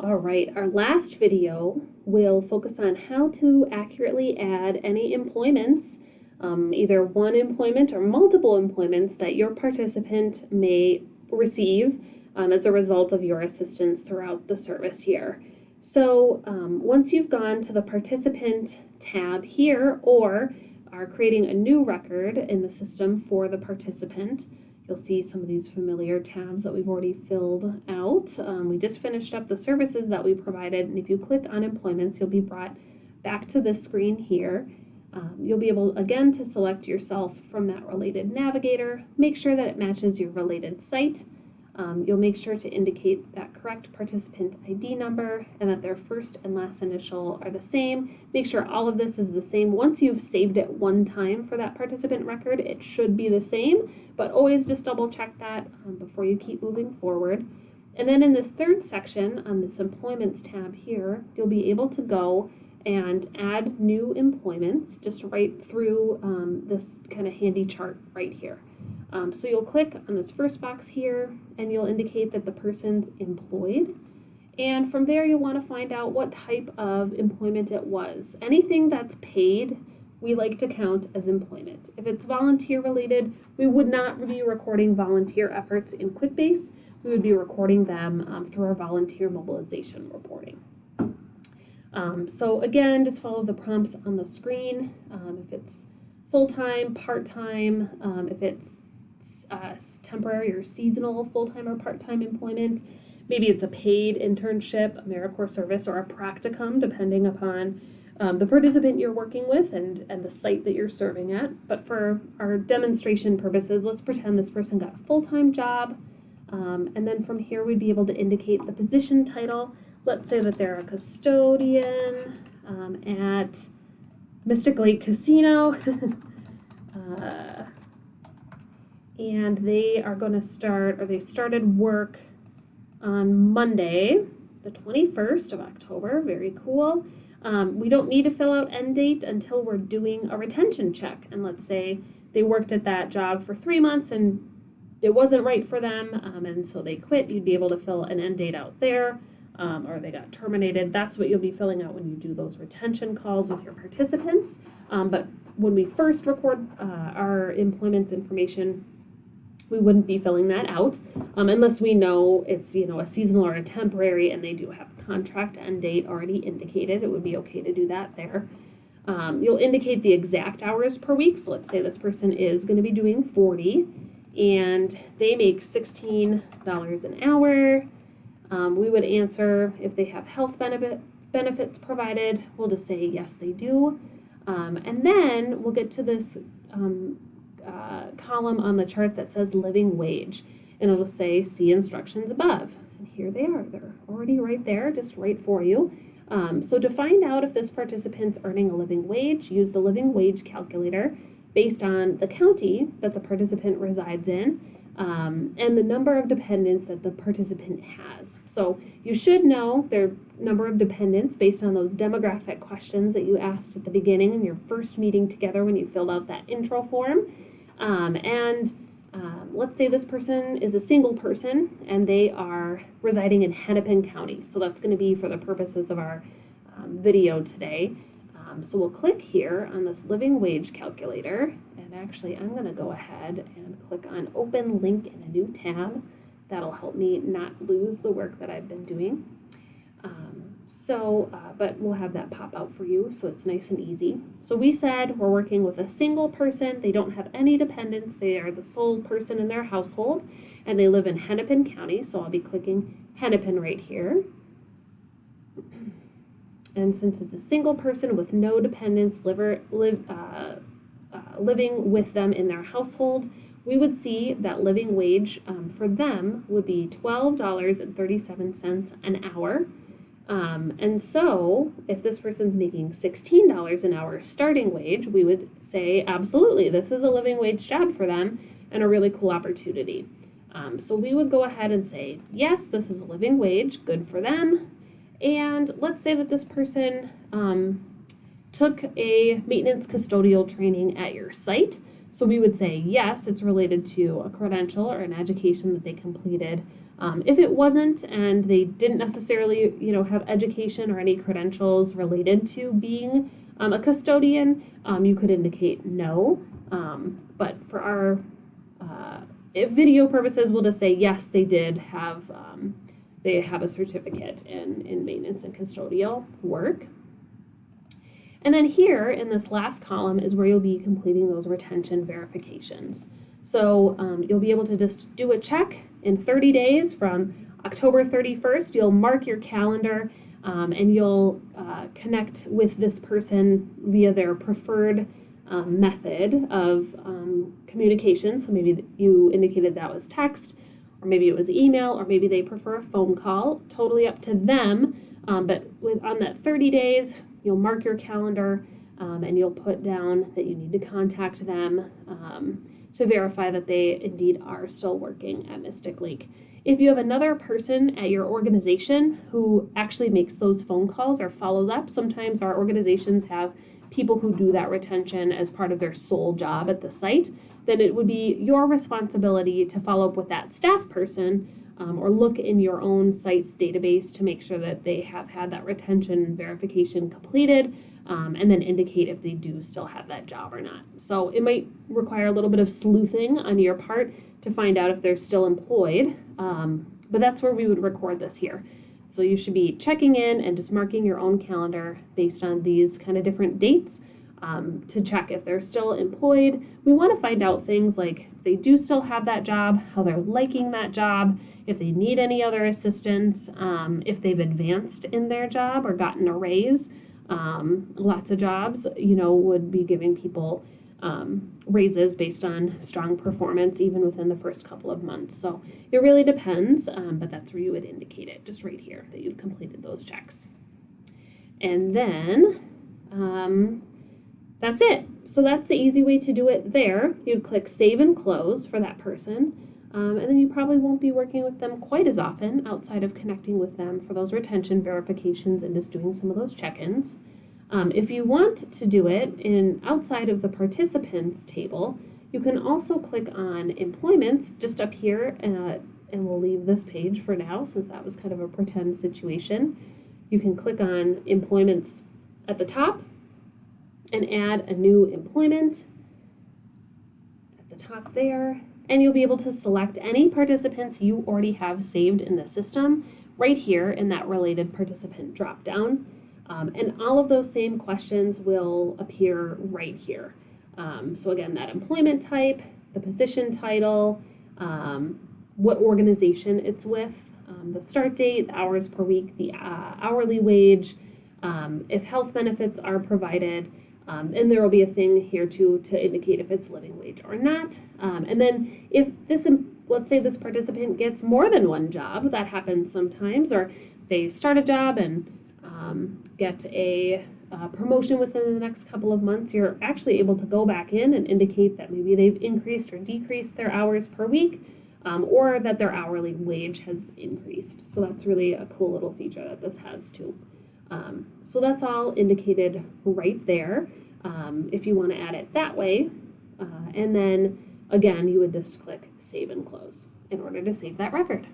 All right, our last video will focus on how to accurately add any employments, either one employment or multiple employments that your participant may receive as a result of your assistance throughout the service here. So once you've gone to the participant tab here or are creating a new record in the system for the participant, you'll see some of these familiar tabs that we've already filled out. We just finished up the services that we provided, and if you click on employments, you'll be brought back to this screen here. You'll be able, again, to select yourself from that related navigator. Make sure that it matches your related site. You'll make sure to indicate that correct participant ID number and that their first and last initial are the same. Make sure all of this is the same. Once you've saved it one time for that participant record, it should be the same, but always just double check that before you keep moving forward. And then in this third section on this employments tab here, you'll be able to go and add new employments just right through this kind of handy chart right here. So you'll click on this first box here and you'll indicate that the person's employed. And from there you'll want to find out what type of employment it was. Anything that's paid, we like to count as employment. If it's volunteer related, we would not be recording volunteer efforts in QuickBase. We would be recording them through our volunteer mobilization reporting. So again, just follow the prompts on the screen. If it's full-time, part-time, if it's temporary or seasonal full-time or part-time employment. Maybe it's a paid internship, AmeriCorps service, or a practicum, depending upon the participant you're working with and the site that you're serving at. But for our demonstration purposes, let's pretend this person got a full-time job. And then from here, we'd be able to indicate the position title. Let's say that they're a custodian at Mystic Lake Casino. And they are going to start, or they started work on Monday, the 21st of October. Very cool. We don't need to fill out end date until we're doing a retention check. And let's say they worked at that job for 3 months and it wasn't right for them, and so they quit. You'd be able to fill an end date out there, or they got terminated. That's what you'll be filling out when you do those retention calls with your participants. But when we first record our employment information, we wouldn't be filling that out unless we know it's a seasonal or a temporary and they do have a contract end date already indicated. It would be okay to do that there. You'll indicate the exact hours per week. So let's say this person is going to be doing 40 and they make $16 an hour. We would answer if they have health benefits provided. We'll just say yes, they do. And then we'll get to this column on the chart that says living wage, and it'll say see instructions above. And here they are. They're already right there, just right for you. So to find out if this participant's earning a living wage, use the living wage calculator based on the county that the participant resides in and the number of dependents that the participant has. So you should know their number of dependents based on those demographic questions that you asked at the beginning in your first meeting together when you filled out that intro form. Let's say this person is a single person and they are residing in Hennepin County. So that's going to be for the purposes of our video today. So we'll click here on this living wage calculator, and actually I'm going to go ahead and click on open link in a new tab. That'll help me not lose the work that I've been doing. But we'll have that pop out for you so it's nice and easy. So we said we're working with a single person. They don't have any dependents. They are the sole person in their household, and they live in Hennepin County. So I'll be clicking Hennepin right here. And since it's a single person with no dependents living with them in their household, we would see that living wage for them would be $12.37 an hour. And so if this person's making $16 an hour starting wage, we would say, absolutely, this is a living wage job for them and a really cool opportunity. So we would go ahead and say, yes, this is a living wage, good for them. And let's say that this person took a maintenance custodial training at your site. So we would say, yes, it's related to a credential or an education that they completed If it wasn't and they didn't necessarily, have education or any credentials related to being a custodian, you could indicate no. But for our if video purposes, we'll just say yes, they did have they have a certificate in maintenance and custodial work. And then here in this last column is where you'll be completing those retention verifications. So you'll be able to just do a check in 30 days from October 31st. You'll mark your calendar and you'll connect with this person via their preferred method of communication. So maybe you indicated that was text, or maybe it was email, or maybe they prefer a phone call. Totally up to them. But on that 30 days, you'll mark your calendar and you'll put down that you need to contact them to verify that they indeed are still working at Mystic Lake. If you have another person at your organization who actually makes those phone calls or follows up, sometimes our organizations have people who do that retention as part of their sole job at the site, then it would be your responsibility to follow up with that staff person or look in your own site's database to make sure that they have had that retention verification completed, and then indicate if they do still have that job or not. So it might require a little bit of sleuthing on your part to find out if they're still employed, but that's where we would record this here. So you should be checking in and just marking your own calendar based on these kind of different dates to check if they're still employed. We want to find out things like if they do still have that job, how they're liking that job, if they need any other assistance, if they've advanced in their job or gotten a raise. Lots of jobs, would be giving people raises based on strong performance even within the first couple of months. So it really depends, but that's where you would indicate it, just right here, that you've completed those checks. And then that's it. So that's the easy way to do it there. You'd click Save and Close for that person, and then you probably won't be working with them quite as often outside of connecting with them for those retention verifications and just doing some of those check-ins. If you want to do it outside of the participants table, you can also click on employments just up here, and we'll leave this page for now since that was kind of a pretend situation. You can click on employments at the top and add a new employment at the top there, and you'll be able to select any participants you already have saved in the system right here in that related participant dropdown. And all of those same questions will appear right here. So again, that employment type, the position title, what organization it's with, the start date, the hours per week, the hourly wage, if health benefits are provided, and there will be a thing here too to indicate if it's living wage or not. And then if let's say this participant gets more than one job, that happens sometimes, or they start a job and get a promotion within the next couple of months, you're actually able to go back in and indicate that maybe they've increased or decreased their hours per week, or that their hourly wage has increased. So that's really a cool little feature that this has too. So that's all indicated right there if you want to add it that way. And then again, you would just click Save and Close in order to save that record.